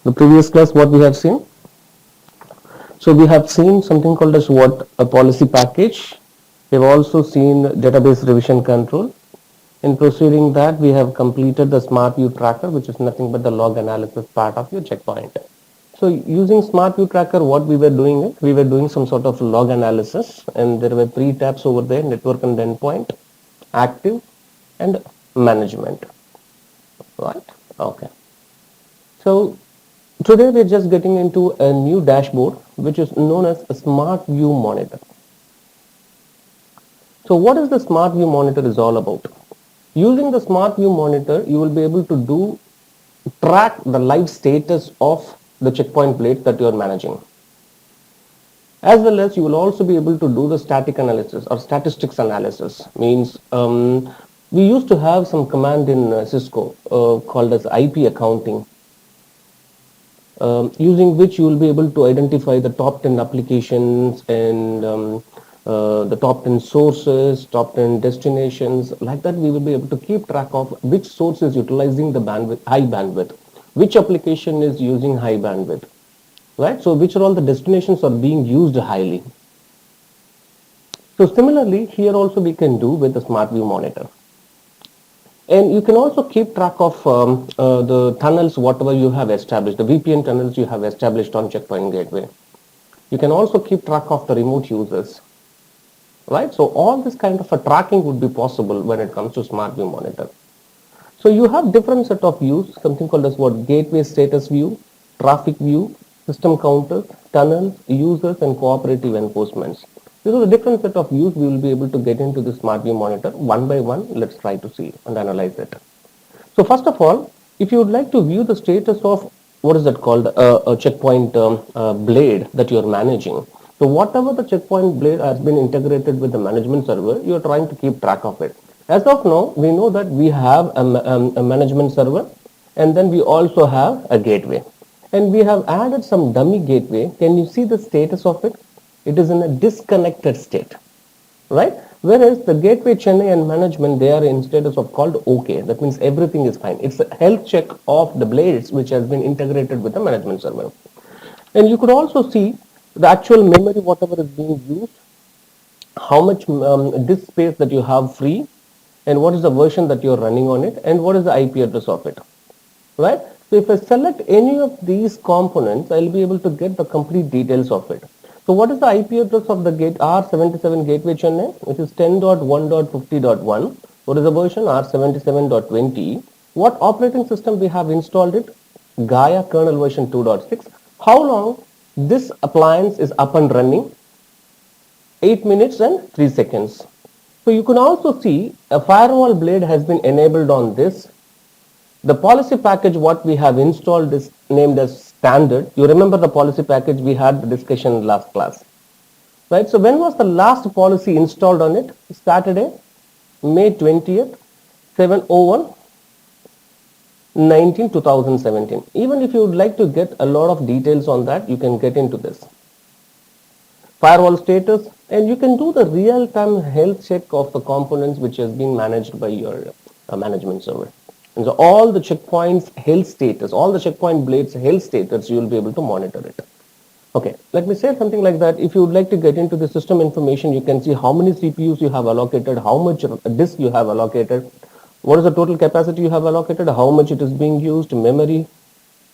The previous class, what we have seen. So we have seen something called as what a policy package. We've also seen database revision control. In proceeding that, we have completed the Smartview tracker, which is nothing but the log analysis part of your checkpoint. So using Smartview tracker, what we were doing is, we were doing some sort of log analysis, and there were three tabs over there: network and endpoint, active, and management. Right? Okay. So today we're just getting into a new dashboard, which is known as a Smartview monitor. So what is the Smartview monitor is all about? Using the Smartview monitor, you will be able to track the live status of the checkpoint blades that you are managing. As well as you will also be able to do the static analysis or statistics analysis. Means we used to have some command in Cisco called as IP accounting, using which you will be able to identify the top 10 applications and the top 10 sources, top 10 destinations. Like that, we will be able to keep track of which source is utilizing the bandwidth, high bandwidth, which application is using high bandwidth, right? So which are all the destinations are being used highly. So similarly, here also we can do with the Smartview monitor. And you can also keep track of the tunnels, whatever you have established, the VPN tunnels you have established on Checkpoint Gateway. You can also keep track of the remote users, right? So all this kind of a tracking would be possible when it comes to Smartview monitor. So you have different set of views, something called as what gateway status view, traffic view, system counters, tunnels, users, and cooperative enforcements. These are the different set of views we will be able to get into the Smartview monitor one by one. Let's try to see and analyze it. So first of all, if you would like to view the status of what is that called a checkpoint blade that you are managing. So whatever the checkpoint blade has been integrated with the management server, you are trying to keep track of it. As of now, we know that we have a management server, and then we also have a gateway. And we have added some dummy gateway. Can you see the status of it? It is in a disconnected state, right? Whereas the gateway Chennai and management, they are in status of called OK. That means everything is fine. It's a health check of the blades which has been integrated with the management server. And you could also see the actual memory, whatever is being used, how much disk space that you have free, and what is the version that you're running on it, and what is the IP address of it, right? So if I select any of these components, I'll be able to get the complete details of it. So what is the IP address of the gate R77 gateway Chennai? It is 10.1.50.1. What is the version? R77.20. What operating system we have installed it? Gaia kernel version 2.6. How long this appliance is up and running? 8 minutes and 3 seconds. So you can also see a firewall blade has been enabled on this. The policy package what we have installed is named as standard. You remember the policy package, we had the discussion last class, right? So when was the last policy installed on it? Saturday, May 20th, 7/01/2017. Even if you would like to get a lot of details on that, you can get into this. Firewall status, and you can do the real-time health check of the components which has been managed by your management server. And so all the checkpoints health status, all the checkpoint blades health status, you will be able to monitor it. Okay, let me say something like that. If you would like to get into the system information, you can see how many CPUs you have allocated, how much disk you have allocated, what is the total capacity you have allocated, how much it is being used, memory,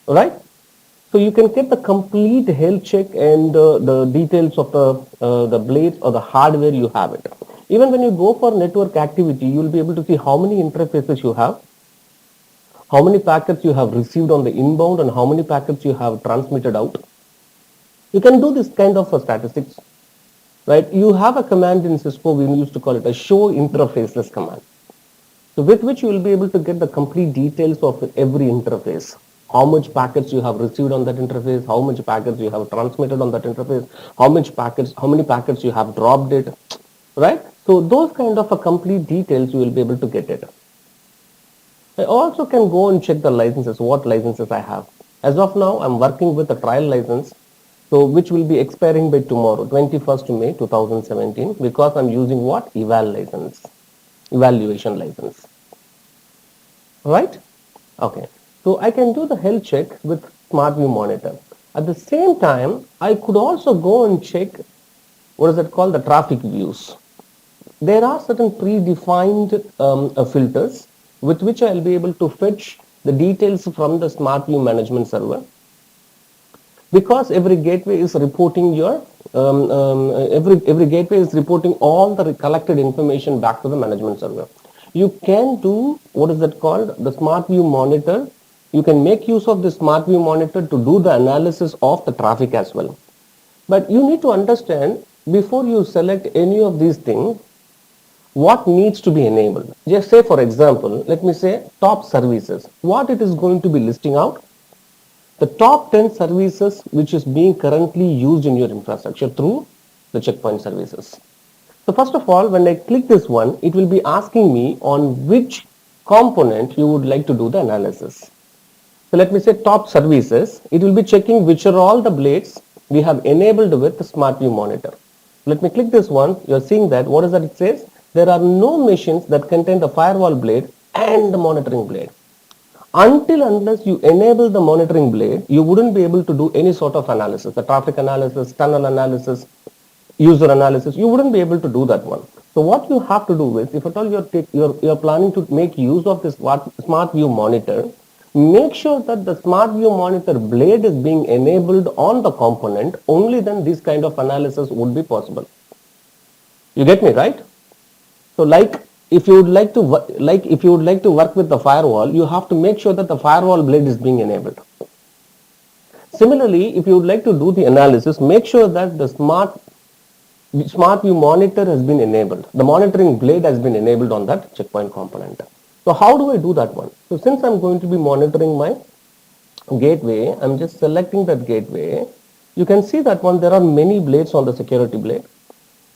right? So you can get the complete health check and the details of the blades or the hardware you have it. Even when you go for network activity, you will be able to see how many interfaces you have, how many packets you have received on the inbound, and how many packets you have transmitted out. You can do this kind of statistics, right? You have a command in Cisco, we used to call it a show interfaces command. So with which you will be able to get the complete details of every interface. How much packets you have received on that interface, how much packets you have transmitted on that interface, how many packets you have dropped it, right? So those kind of a complete details you will be able to get it. I also can go and check the licenses, what licenses I have. As of now, I'm working with a trial license, so which will be expiring by tomorrow, 21st May 2017, because I'm using what? Evaluation license. Right? Okay. So I can do the health check with Smartview monitor. At the same time, I could also go and check what is it called, the traffic views. There are certain predefined filters with which I'll be able to fetch the details from the Smartview management server, because every gateway is reporting every gateway is reporting all the collected information back to the management server. You can do what is that called, the Smartview monitor. You can make use of the Smartview monitor to do the analysis of the traffic as well. But you need to understand, before you select any of these things, what needs to be enabled. Just say, for example, let me say top services. What it is going to be listing out? The top 10 services which is being currently used in your infrastructure through the checkpoint services. So first of all, when I click this one, it will be asking me on which component you would like to do the analysis. So let me say top services. It will be checking which are all the blades we have enabled with the Smartview monitor. Let me click this one. You are seeing that. What is that it says? There are no machines that contain the firewall blade and the monitoring blade. Until unless you enable the monitoring blade, you wouldn't be able to do any sort of analysis, the traffic analysis, tunnel analysis, user analysis. You wouldn't be able to do that one. So what you have to do is, if at all you're planning to make use of this Smartview monitor, make sure that the Smartview monitor blade is being enabled on the component. Only then this kind of analysis would be possible. You get me, right? So if you would like to work with the firewall, you have to make sure that the firewall blade is being enabled. Similarly, if you would like to do the analysis, make sure that the Smartview monitor has been enabled. The monitoring blade has been enabled on that checkpoint component. So how do I do that one? So since I'm going to be monitoring my gateway, I'm just selecting that gateway. You can see that one, there are many blades on the security blade.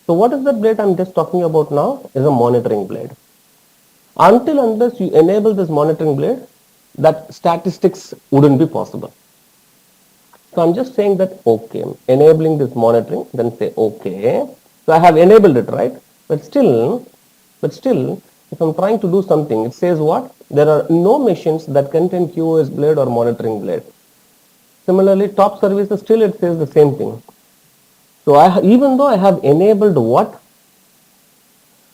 So what is that blade I'm just talking about now? Is a monitoring blade. Until unless you enable this monitoring blade, that statistics wouldn't be possible. So I'm just saying that okay, enabling this monitoring, then say okay. So I have enabled it, right? But still, if I'm trying to do something, it says what? There are no machines that contain QoS blade or monitoring blade. Similarly, top services, still it says the same thing. So even though I have enabled what?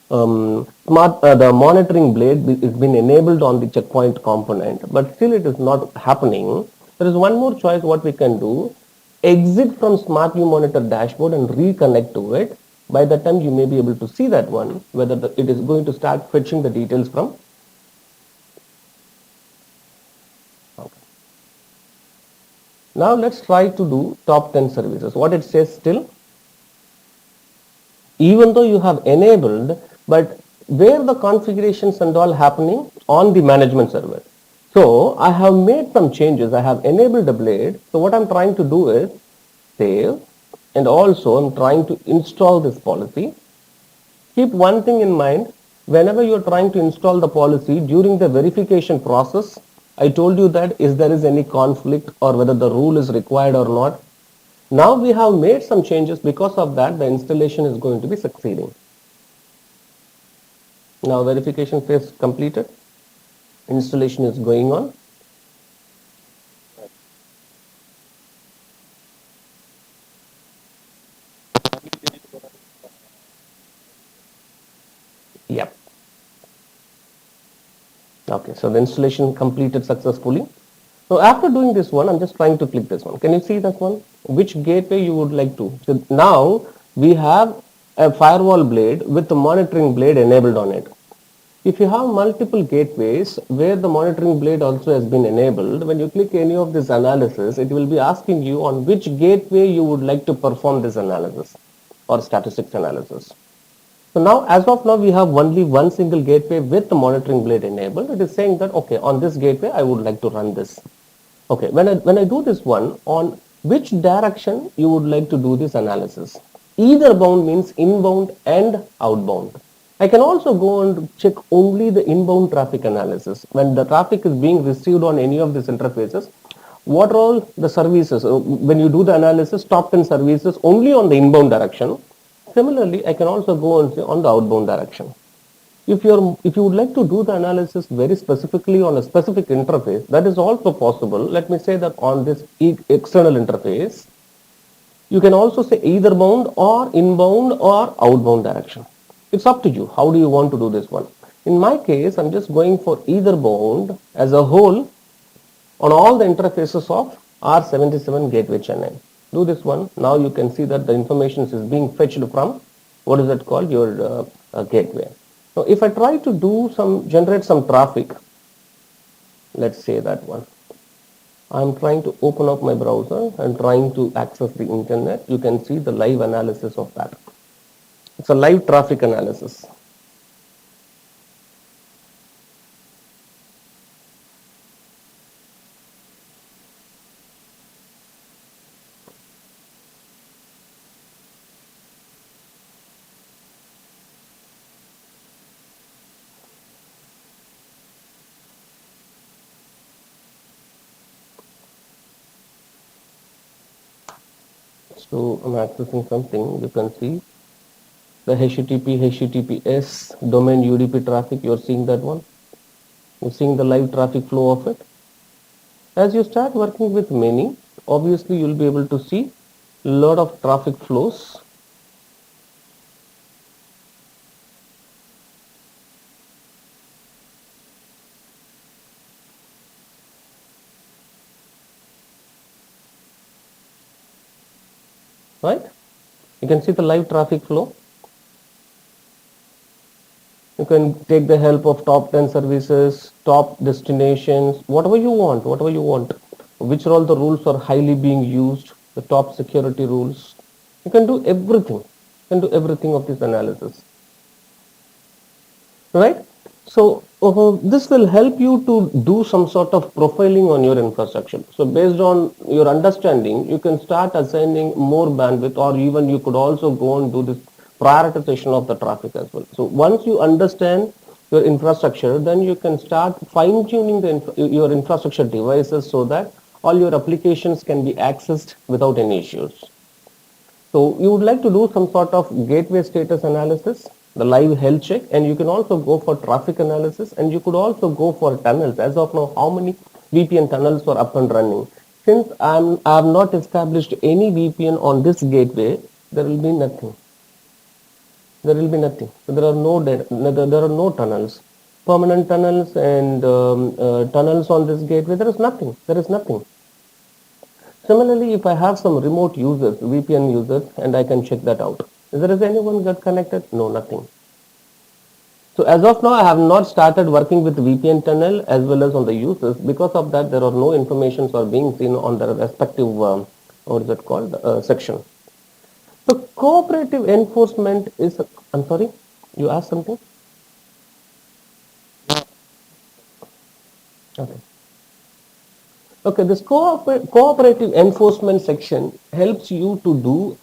The monitoring blade is been enabled on the checkpoint component, but still it is not happening. There is one more choice what we can do. Exit from Smartview monitor dashboard and reconnect to it. By that time you may be able to see that one, whether it is going to start fetching the details from. Okay. Now let's try to do top 10 services. What it says still? Even though you have enabled, but where the configurations and all happening on the management server. So I have made some changes. I have enabled the blade. So what I'm trying to do is save, and also I'm trying to install this policy. Keep one thing in mind. Whenever you're trying to install the policy, during the verification process, I told you that if there is any conflict or whether the rule is required or not. Now we have made some changes. Because of that, the installation is going to be succeeding. Now verification phase completed. Installation is going on. Yep. Okay, so the installation completed successfully. So after doing this one, I'm just trying to click this one. Can you see that one? Which gateway you would like to? So now we have a firewall blade with the monitoring blade enabled on it. If you have multiple gateways where the monitoring blade also has been enabled, when you click any of this analysis, it will be asking you on which gateway you would like to perform this analysis or statistics analysis. So now, as of now, we have only one single gateway with the monitoring blade enabled. It is saying that, okay, on this gateway, I would like to run this. Okay, when I do this one, on which direction you would like to do this analysis? Either bound means inbound and outbound. I can also go and check only the inbound traffic analysis. When the traffic is being received on any of these interfaces, what are all the services? When you do the analysis, top 10 services only on the inbound direction. Similarly, I can also go and say on the outbound direction. If you would like to do the analysis very specifically on a specific interface, that is also possible. Let me say that on this external interface, you can also say either bound or inbound or outbound direction. It's up to you. How do you want to do this one? In my case, I'm just going for either bound as a whole on all the interfaces of R77 gateway channel. Do this one. Now you can see that the information is being fetched from what is that called, your gateway. Now if I try to generate some traffic, let's say that one. I'm trying to open up my browser and trying to access the internet. You can see the live analysis of that. It's a live traffic analysis. So I'm accessing something. You can see the HTTP, HTTPS domain UDP traffic. You're seeing that one. You're seeing the live traffic flow of it. As you start working with many, obviously you'll be able to see a lot of traffic flows. Right? You can see the live traffic flow. You can take the help of top 10 services, top destinations, whatever you want, Which all the rules are highly being used, the top security rules. You can do everything. You can do everything of this analysis. Right? So this will help you to do some sort of profiling on your infrastructure. So based on your understanding, you can start assigning more bandwidth, or even you could also go and do this prioritization of the traffic as well. So once you understand your infrastructure, then you can start fine tuning your infrastructure devices so that all your applications can be accessed without any issues. So you would like to do some sort of gateway status analysis, the live health check, and you can also go for traffic analysis, and you could also go for tunnels. As of now, how many VPN tunnels are up and running? Since I have not established any VPN on this gateway, there will be nothing. There will be nothing. So there are no tunnels, permanent tunnels, and tunnels on this gateway. There is nothing. There is nothing. Similarly, if I have some remote users, VPN users, and I can check that out. Is there anyone got connected? No, nothing. So as of now, I have not started working with VPN tunnel as well as on the users. Because of that, there are no informations are being seen on the respective, what is it called, section. So cooperative enforcement is, I'm sorry, you asked something? Okay. Okay, this cooperative enforcement section helps you to do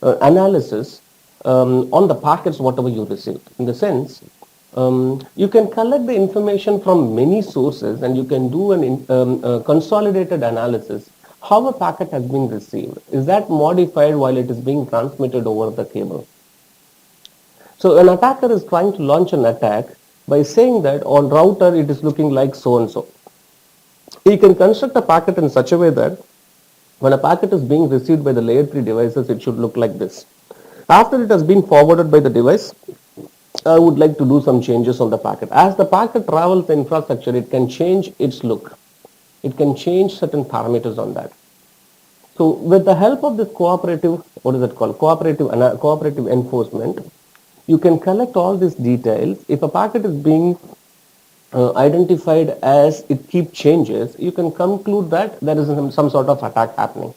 analysis on the packets whatever you received. In the sense, you can collect the information from many sources and you can do a consolidated analysis. How a packet has been received. Is that modified while it is being transmitted over the cable? So an attacker is trying to launch an attack by saying that on router it is looking like so and so. He can construct a packet in such a way that when a packet is being received by the layer 3 devices, it should look like this. After it has been forwarded by the device, I would like to do some changes on the packet. As the packet travels the infrastructure, it can change its look. It can change certain parameters on that. So with the help of this cooperative, what is it called? Cooperative enforcement, you can collect all these details. If a packet is being identified as it keep changes, you can conclude that there is some sort of attack happening.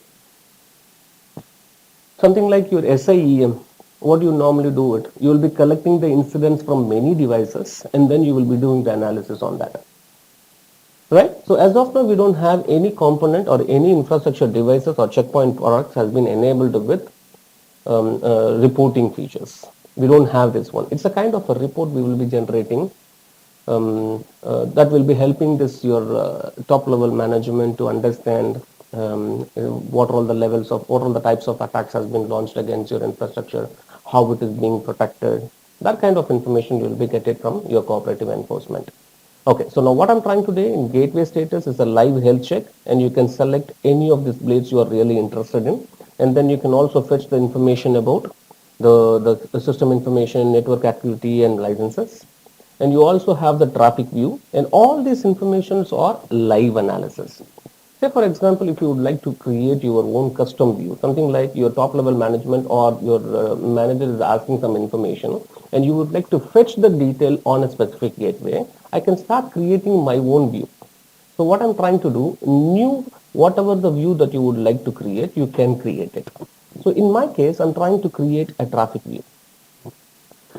Something like your SIEM, what do you normally do it? You will be collecting the incidents from many devices and then you will be doing the analysis on that. Right? So as of now, we don't have any component or any infrastructure devices or checkpoint products has been enabled with reporting features. We don't have this one. It's a kind of a report we will be generating that will be helping your top level management to understand what all the types of attacks has been launched against your infrastructure, how it is being protected, That kind of information you will be getting from your cooperative enforcement. Okay, so now what I'm trying to do in gateway status is a live health check, and you can select any of these blades you are really interested in, and then you can also fetch the information about the system information, network activity and licenses. And you also have the traffic view, and all these informations are live analysis. Say for example, if you would like to create your own custom view, something like your top level management or your manager is asking some information, and you would like to fetch the detail on a specific gateway, I can start creating my own view. So what I'm trying to do, whatever the view that you would like to create, you can create it. So in my case, I'm trying to create a traffic view.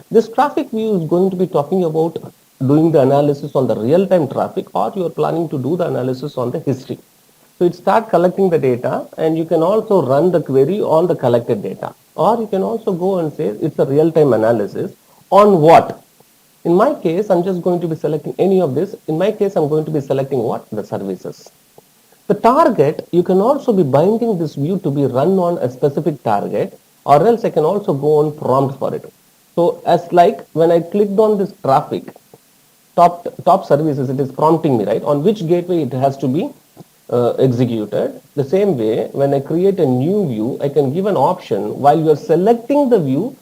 This traffic view is going to be talking about doing the analysis on the real-time traffic, or you are planning to do the analysis on the history. So it start collecting the data, and you can also run the query on the collected data. Or you can also go and say it's a real-time analysis on what? In my case, I'm just going to be selecting any of this. In my case, I'm going to be selecting what? The services. The target, you can also be binding this view to be run on a specific target, or else I can also go on prompt for it. So as like when I clicked on this traffic, top services, it is prompting me, right, on which gateway it has to be executed. The same way, when I create a new view, I can give an option while you are selecting the view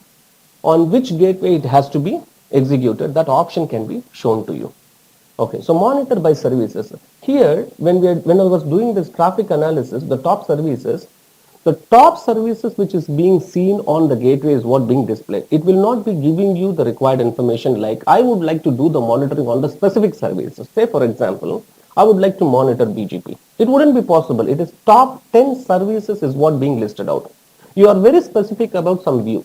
on which gateway it has to be executed. That option can be shown to you. Okay, so monitor by services. Here, when I was doing this traffic analysis, the top services which is being seen on the gateway is what being displayed. It will not be giving you the required information like I would like to do the monitoring on the specific services. Say for example, I would like to monitor BGP. It wouldn't be possible. It is top 10 services is what being listed out. You are very specific about some view.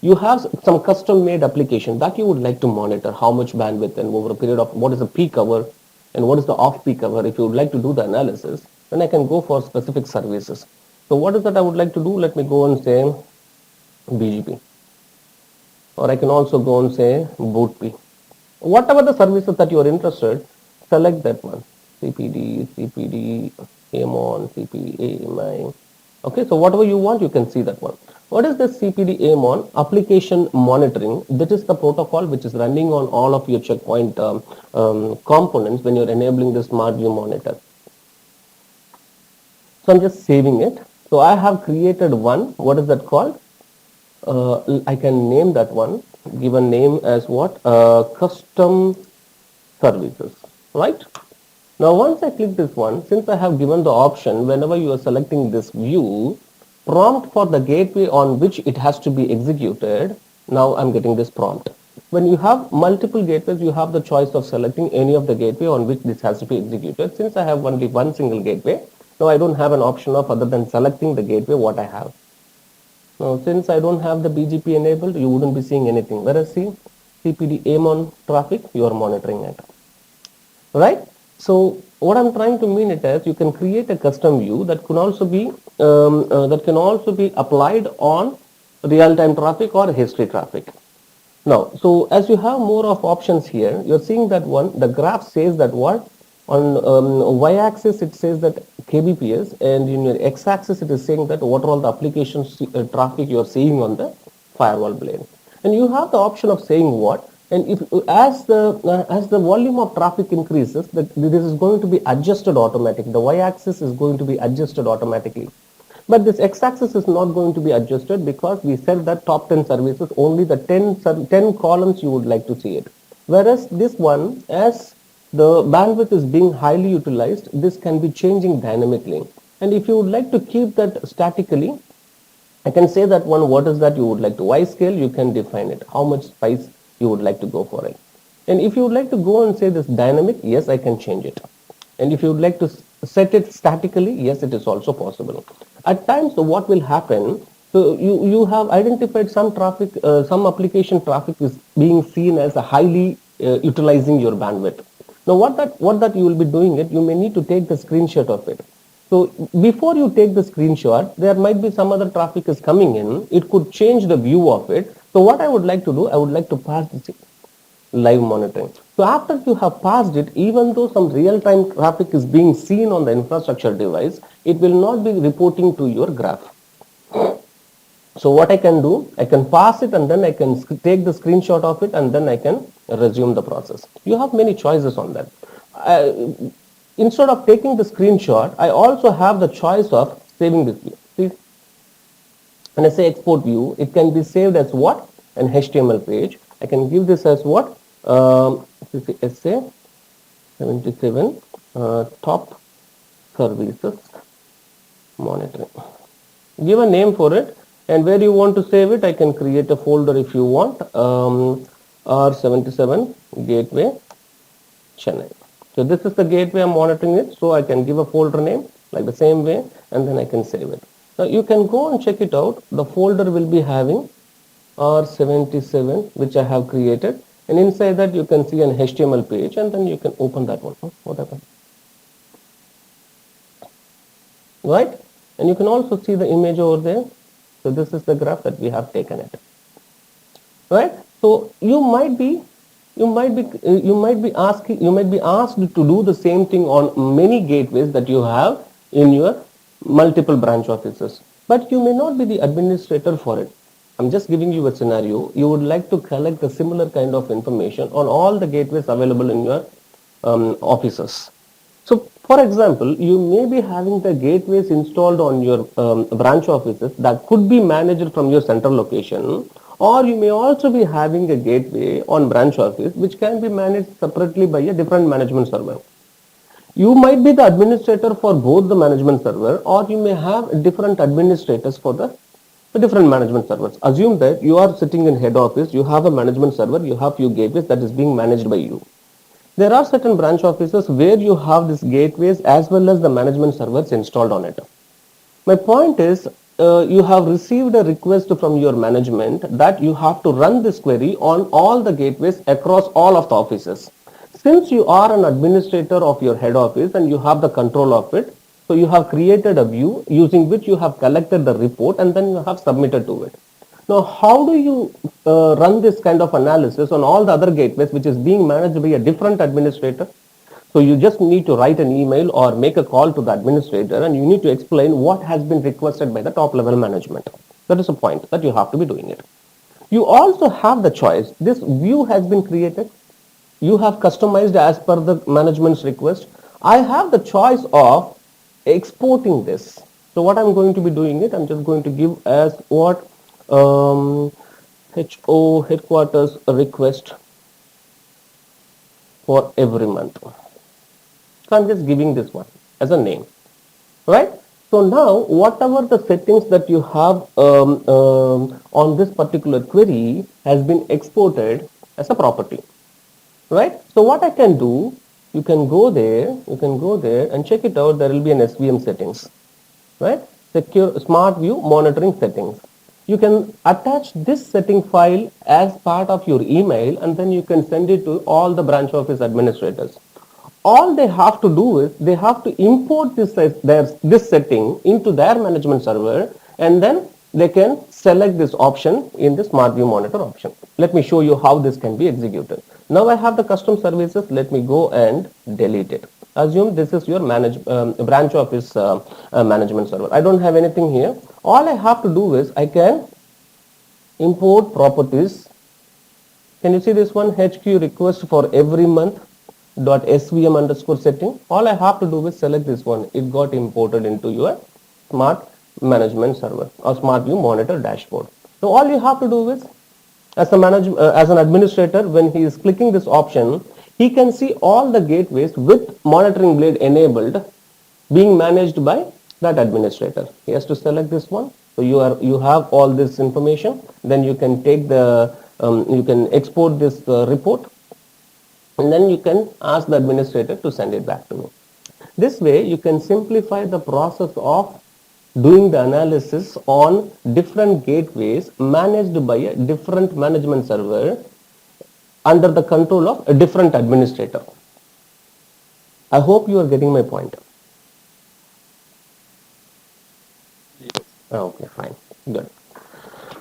You have some custom made application that you would like to monitor how much bandwidth and over a period of what is the peak hour and what is the off peak hour. If you would like to do the analysis, then I can go for specific services. So what is that I would like to do? Let me go and say BGP, or I can also go and say BootP. Whatever the services that you are interested, select that one. CPD, AMON, CPD, AMI. Okay, so whatever you want, you can see that one. What is the CPD AMON? Application monitoring. That is the protocol which is running on all of your checkpoint components when you're enabling the Smartview monitor. So I'm just saving it. So I have created one. What is that called? I can name that one. Give a name as what? Custom services. Right? Now once I click this one, since I have given the option whenever you are selecting this view, prompt for the gateway on which it has to be executed, now I'm getting this prompt. When you have multiple gateways, you have the choice of selecting any of the gateway on which this has to be executed. Since I have only one single gateway, now I don't have an option of other than selecting the gateway what I have. Now since I don't have the BGP enabled, you wouldn't be seeing anything. Whereas see, CPD AMON traffic, you are monitoring it. Right? So what I'm trying to mean it as you can create a custom view that can also be applied on real-time traffic or history traffic. Now, so as you have more of options here, you're seeing that one, the graph says that what on y-axis it says that kbps, and in your x-axis it is saying that what are all the applications traffic you are seeing on the firewall plane, and you have the option of saying what. And if as the volume of traffic increases, this is going to be adjusted automatically. The y-axis is going to be adjusted automatically. But this x-axis is not going to be adjusted because we said that top 10 services, only the 10 columns you would like to see it. Whereas this one, as the bandwidth is being highly utilized, this can be changing dynamically. And if you would like to keep that statically, I can say that one, what is that you would like to Y scale, you can define it, how much spice you would like to go for it. And if you would like to go and say this dynamic, yes, I can change it. And if you would like to set it statically, yes, it is also possible. At times, what will happen, so you have identified some traffic, some application traffic is being seen as a highly utilizing your bandwidth. Now, what that you will be doing it, you may need to take the screenshot of it. So before you take the screenshot, there might be some other traffic is coming in. It could change the view of it. So what I would like to do, I would like to pass this live monitoring. So after you have passed it, even though some real-time traffic is being seen on the infrastructure device, it will not be reporting to your graph. So what I can do, I can pass it and then I can take the screenshot of it and then I can resume the process. You have many choices on that. Instead of taking the screenshot, I also have the choice of saving this view. See, when I say export view, it can be saved as what? An HTML page. I can give this as what? CCSA 77 top services monitoring. Give a name for it, and where you want to save it, I can create a folder if you want. R77 gateway Chennai. So this is the gateway I'm monitoring it, so I can give a folder name like the same way, and then I can save it. Now you can go and check it out. The folder will be having R77 which I have created, and inside that you can see an HTML page, and then you can open that one. What happened? Right? And you can also see the image over there. So this is the graph that we have taken it. Right? So you might be asked to do the same thing on many gateways that you have in your multiple branch offices, but you may not be the administrator for it. I'm just giving you a scenario. You would like to collect a similar kind of information on all the gateways available in your offices. So, for example, you may be having the gateways installed on your branch offices that could be managed from your central location, or you may also be having a gateway on branch office which can be managed separately by a different management server. You might be the administrator for both the management server, or you may have different administrators for the different management servers. Assume that you are sitting in head office, you have a management server, you have few gateways that is being managed by you. There are certain branch offices where you have these gateways as well as the management servers installed on it. My point is, you have received a request from your management that you have to run this query on all the gateways across all of the offices. Since you are an administrator of your head office and you have the control of it, so you have created a view using which you have collected the report and then you have submitted to it. Now, how do you run this kind of analysis on all the other gateways which is being managed by a different administrator? So you just need to write an email or make a call to the administrator, and you need to explain what has been requested by the top level management. That is a point that you have to be doing it. You also have the choice. This view has been created. You have customized as per the management's request. I have the choice of exporting this. So what I'm going to be doing it, I'm just going to give as what HO headquarters request for every month. So I'm just giving this one as a name, right? So now whatever the settings that you have on this particular query has been exported as a property, right? So what I can do, you can go there and check it out. There will be an SVM settings, right? Secure Smartview monitoring settings. You can attach this setting file as part of your email, and then you can send it to all the branch office administrators. All they have to do is they have to import this setting into their management server, and then they can select this option in the Smartview monitor option. Let me show you how this can be executed. Now I have the custom services. Let me go and delete it. Assume this is your branch office management server. I don't have anything here. All I have to do is I can import properties. Can you see this one? HQ request for every month .svm underscore setting. All I have to do is select this one. It got imported into your smart management server or Smartview monitor dashboard. So all you have to do is, as an administrator, when he is clicking this option, he can see all the gateways with monitoring blade enabled being managed by that administrator. He has to select this one. So you have all this information. Then you can take you can export this report, and then you can ask the administrator to send it back to me. This way you can simplify the process of doing the analysis on different gateways managed by a different management server under the control of a different administrator. I hope you are getting my point. Okay, fine, good.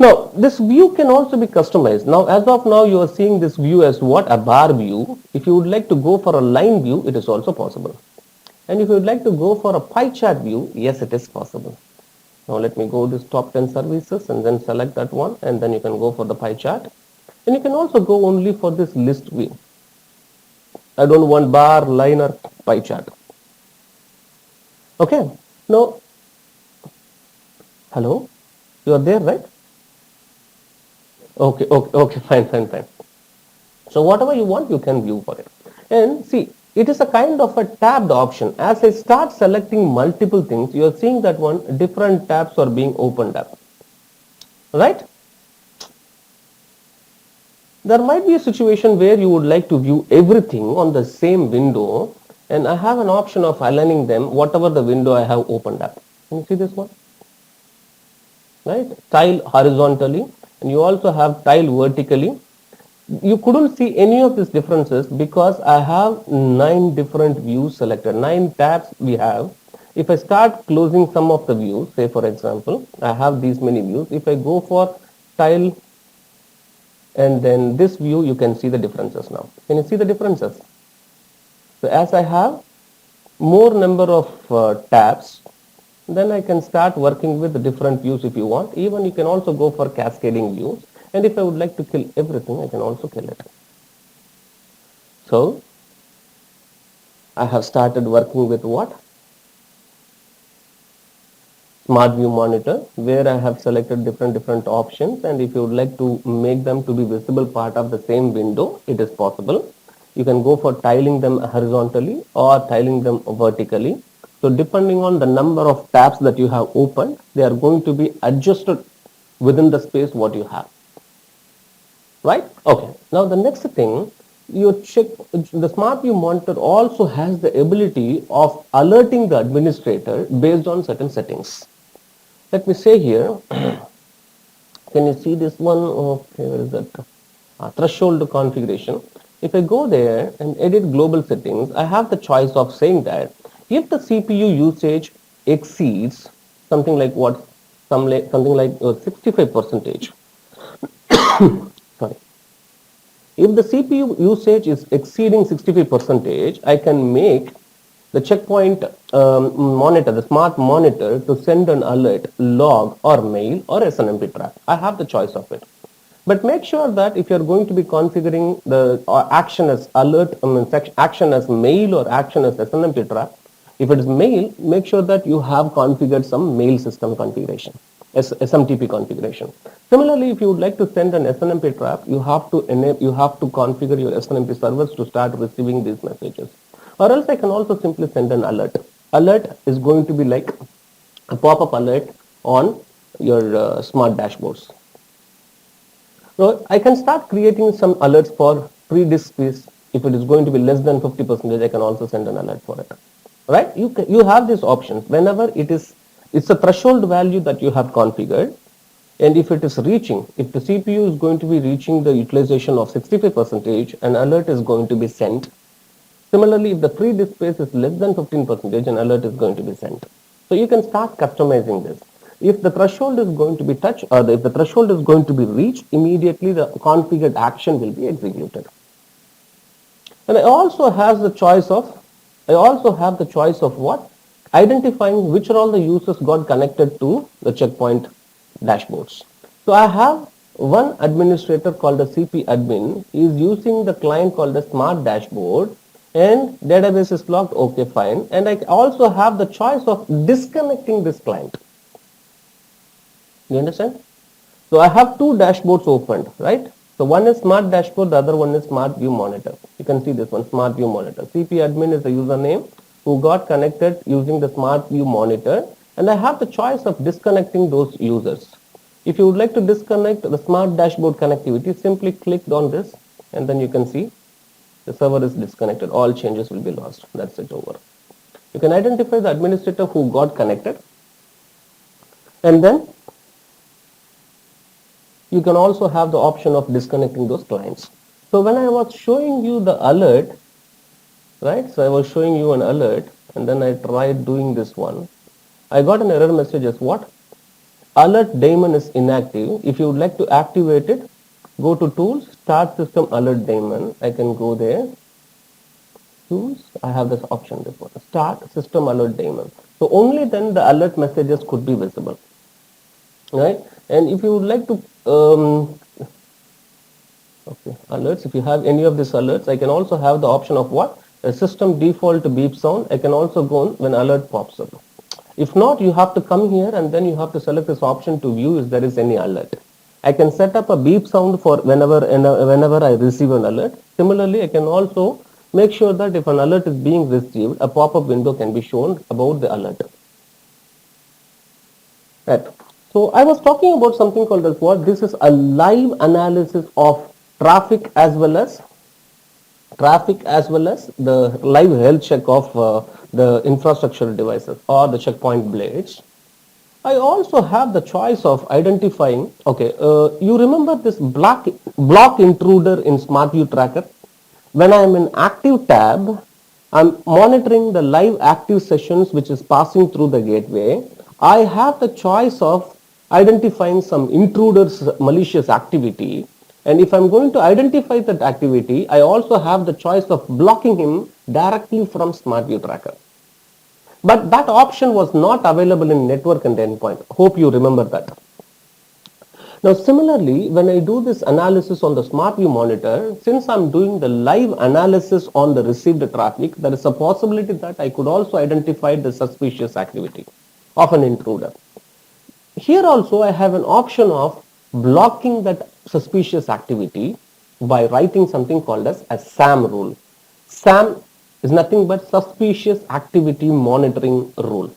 Now, this view can also be customized. Now, as of now, you are seeing this view as what? A bar view. If you would like to go for a line view, it is also possible. And if you would like to go for a pie chart view, yes, it is possible. Now let me go this top 10 services and then select that one, and then you can go for the pie chart. And you can also go only for this list view. I don't want bar, line or pie chart. Okay. Now, hello, you are there, right? Okay, okay, okay, fine, fine, fine. So whatever you want, you can view for it. And see, it is a kind of a tabbed option. As I start selecting multiple things, you are seeing that one different tabs are being opened up, right? There might be a situation where you would like to view everything on the same window, and I have an option of aligning them whatever the window I have opened up. Can you see this one? Right? Tile horizontally, and you also have tile vertically. You couldn't see any of these differences because I have 9 different views selected, 9 tabs we have. If I start closing some of the views, say for example, I have these many views. If I go for tile and then this view, you can see the differences now. Can you see the differences? So as I have more number of tabs, then I can start working with the different views if you want. Even you can also go for cascading views. And if I would like to kill everything, I can also kill it. So I have started working with what? Smartview monitor, where I have selected different options, and if you would like to make them to be visible part of the same window, it is possible. You can go for tiling them horizontally or tiling them vertically. So depending on the number of tabs that you have opened, they are going to be adjusted within the space what you have. Right? Okay. Now the next thing, you check the Smartview monitor also has the ability of alerting the administrator based on certain settings. Let me say here, can you see this one? Okay, where is that? Threshold configuration. If I go there and edit global settings, I have the choice of saying that if the CPU usage exceeds something like what, something like 65 percentage. Sorry. If the CPU usage is exceeding 65 percentage, I can make the checkpoint monitor, the smart monitor, to send an alert, log or mail or SNMP trap. I have the choice of it. But make sure that if you're going to be configuring the action as alert, action as mail or action as SNMP trap, if it is mail, make sure that you have configured some mail system configuration, SMTP configuration. Similarly, if you would like to send an SNMP trap, you have to configure your SNMP servers to start receiving these messages. Or else I can also simply send an alert. Alert is going to be like a pop-up alert on your smart dashboards. So I can start creating some alerts for pre-disk space. If it is going to be less than 50%, I can also send an alert for it. Right? You have these options. Whenever it's a threshold value that you have configured, and if it is reaching, if the CPU is going to be reaching the utilization of 65%, an alert is going to be sent. Similarly, if the free disk space is less than 15%, an alert is going to be sent. So you can start customizing this. If the threshold is going to be touched, or if the threshold is going to be reached, immediately the configured action will be executed. And I also have the choice of what? Identifying which are all the users got connected to the checkpoint dashboards. So I have one administrator called the CP admin. He is using the client called the smart dashboard, and database is logged. Okay, fine. And I also have the choice of disconnecting this client. You understand? So I have two dashboards opened, right? So one is smart dashboard, the other one is smart view monitor. You can see this one, smart view monitor. CP admin is the username who got connected using the smart view monitor, and I have the choice of disconnecting those users. If you would like to disconnect the smart dashboard connectivity, simply click on this, and then you can see the server is disconnected. All changes will be lost. That's it, over. You can identify the administrator who got connected, and then you can also have the option of disconnecting those clients. So when I was showing you the alert, right? So I was showing you an alert, and then I tried doing this one. I got an error message as what? Alert daemon is inactive. If you would like to activate it, go to tools, start system alert daemon. I can go there. Tools, I have this option, this one, start system alert daemon. So only then the alert messages could be visible. right? And if you would like to okay, alerts, if you have any of these alerts, I can also have the option of what? A system default beep sound. I can also go on when alert pops up. If not, you have to come here and then you have to select this option to view if there is any alert. I can set up a beep sound for whenever I receive an alert. Similarly, I can also make sure that if an alert is being received, a pop-up window can be shown about the alert. Right. So I was talking about something called as what? This is a live analysis of traffic as well as the live health check of the infrastructure devices or the checkpoint blades. I also have the choice of identifying, okay, you remember this block intruder in Smartview tracker? When I am in active tab, I'm monitoring the live active sessions which is passing through the gateway. I have the choice of identifying some intruder's malicious activity. And if I'm going to identify that activity, I also have the choice of blocking him directly from Smartview tracker. But that option was not available in network and endpoint. Hope you remember that. Now similarly, when I do this analysis on the Smartview monitor, since I'm doing the live analysis on the received traffic, there is a possibility that I could also identify the suspicious activity of an intruder. Here also I have an option of blocking that suspicious activity by writing something called as a SAM rule. SAM is nothing but suspicious activity monitoring rule.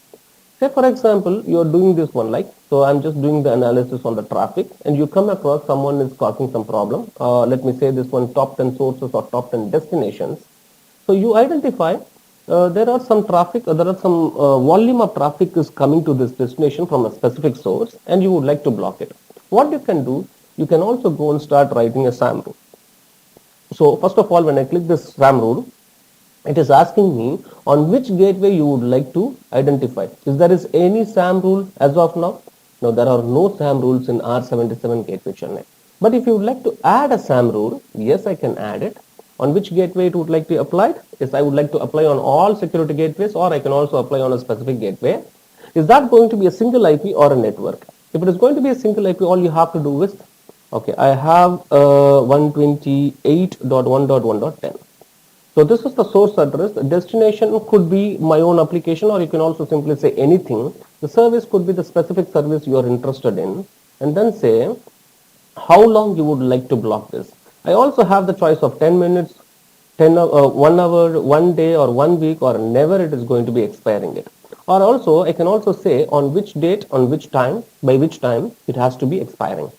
Say for example, you are doing this one like, so I'm just doing the analysis on the traffic and you come across someone is causing some problem. Let me say this one top 10 sources or top 10 destinations. So you identify there are some traffic, there are some volume of traffic is coming to this destination from a specific source and you would like to block it. What you can do, you can also go and start writing a SAM rule. So first of all, when I click this SAM rule, it is asking me on which gateway you would like to identify. If there is any SAM rule as of now, no, there are no SAM rules in R77 gateway Chennai. But if you would like to add a SAM rule, yes, I can add it. On which gateway it would like to apply? Yes, I would like to apply on all security gateways or I can also apply on a specific gateway. Is that going to be a single IP or a network? If it is going to be a single IP, all you have to do is, okay, I have 128.1.1.10. So this is the source address. The destination could be my own application or you can also simply say anything. The service could be the specific service you are interested in and then say how long you would like to block this. I also have the choice of 10 minutes, 1 hour, 1 day or 1 week or never it is going to be expiring it. Or also I can also say on which date, on which time, by which time it has to be expiring.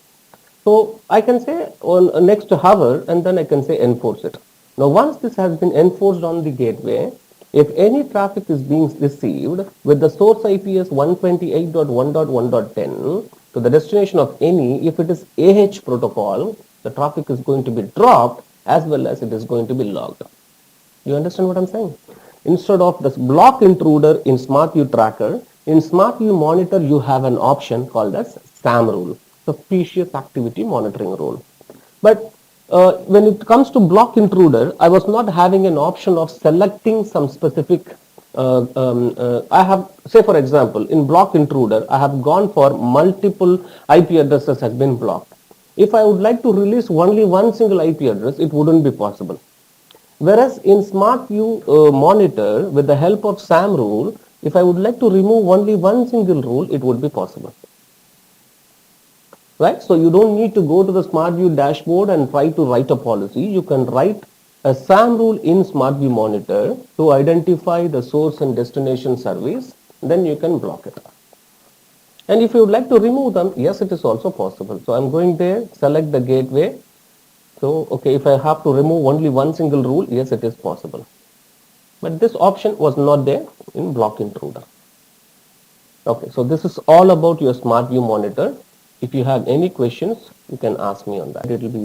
So I can say on next hour and then I can say enforce it. Now once this has been enforced on the gateway, if any traffic is being received with the source IP as 128.1.1.10 to the destination of any, if it is AH protocol, the traffic is going to be dropped as well as it is going to be logged. You understand what I'm saying? Instead of this block intruder in Smartview tracker, in Smartview monitor you have an option called as SAM rule, suspicious activity monitoring rule. But when it comes to block intruder, I was not having an option of selecting some specific. I have, say for example, in block intruder, I have gone for multiple IP addresses has been blocked. If I would like to release only one single IP address, it wouldn't be possible. Whereas in Smartview monitor, with the help of SAM rule, if I would like to remove only one single rule, it would be possible. Right? So you don't need to go to the Smartview dashboard and try to write a policy. You can write a SAM rule in Smartview monitor to identify the source and destination service. Then you can block it. And if you would like to remove them, yes, it is also possible. So I'm going there, select the gateway. So, okay, if I have to remove only one single rule, yes, it is possible. But this option was not there in block intruder. Okay, so this is all about your Smartview monitor. If you have any questions, you can ask me on that. It will be